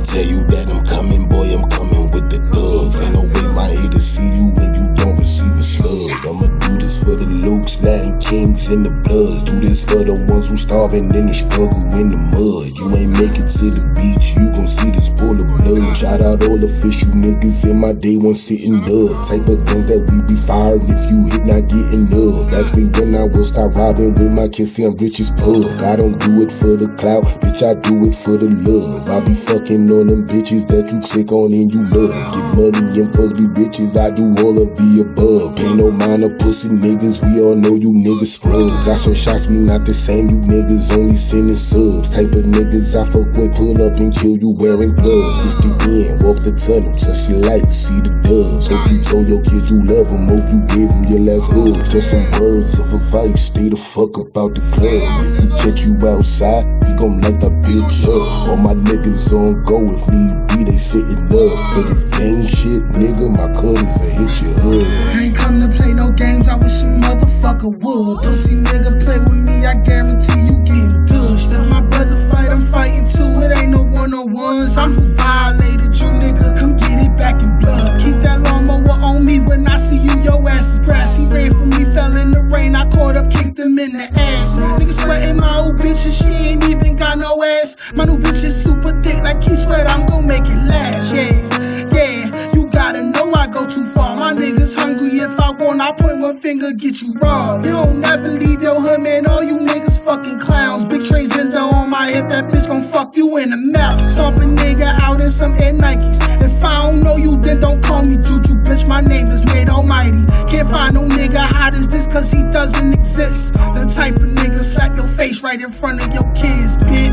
tell you that I'm coming, boy, I'm coming with the thugs. Ain't no way my haters see you when you don't receive a slug. I'ma do this for the Lukes, Latin Kings, and the Bloods. Do this for the ones who starving in the struggle in the mud. You ain't make it to the beach, you gon' see this pool of blood. Shout out all official niggas in my day one sitting up. Type of guns that we be firing if you hit not getting up. Ask me when I will start robbing with my kids, see I'm rich as fuck. I don't do it for the clout, bitch, I do it for the love. I be fucking on them bitches that you trick on and you love. Get money and fuck these bitches, I do all of the above. Pay no mind of pussy niggas, we all know you niggas scrubs. I send shots, we not the same, you niggas only sending subs. Type of niggas I fuck with, pull up and kill you wearing gloves. It's the end, walk the tunnel, touch the light, see the doves. Hope you told your kids you love them, hope you gave them your last hug. Just some words of advice, stay the fuck about the club. If we catch you outside, we gon' light that bitch up. All my niggas on go, if need be, they sitting up. For this gang shit, nigga, my cutters will hit your hood. I ain't come to play no games, I wish a motherfucker would. Pussy nigga play with me, I guarantee you getting dushed. Let my brother fight, I'm fighting too, it ain't no one-on-ones. I'm who violated you, nigga, come get it back in blood. Keep that lawnmower on me, when I see you, your ass is grass. He ran from me, fell in the rain, I caught up, kicked him in the ass. Nigga sweating my old bitch and she ain't even got no ass. My new bitch is super thick like Keith Sweat, I'm gon' make it last. Yeah, you gotta know I go too far. My niggas hungry, if I want, I point one finger, get you robbed. You don't never leave your hood, man, all you niggas fucking clowns. Big transgender on my head, that bitch gon' fuck you in the mouth. Stomp a nigga out in some Air Nikes. If I don't know you, then don't call me Juju, bitch, my name is Made Almighty. Can't find no nigga hot as this, cause he doesn't exist. The type of nigga slap your face right in front of your kids, bitch.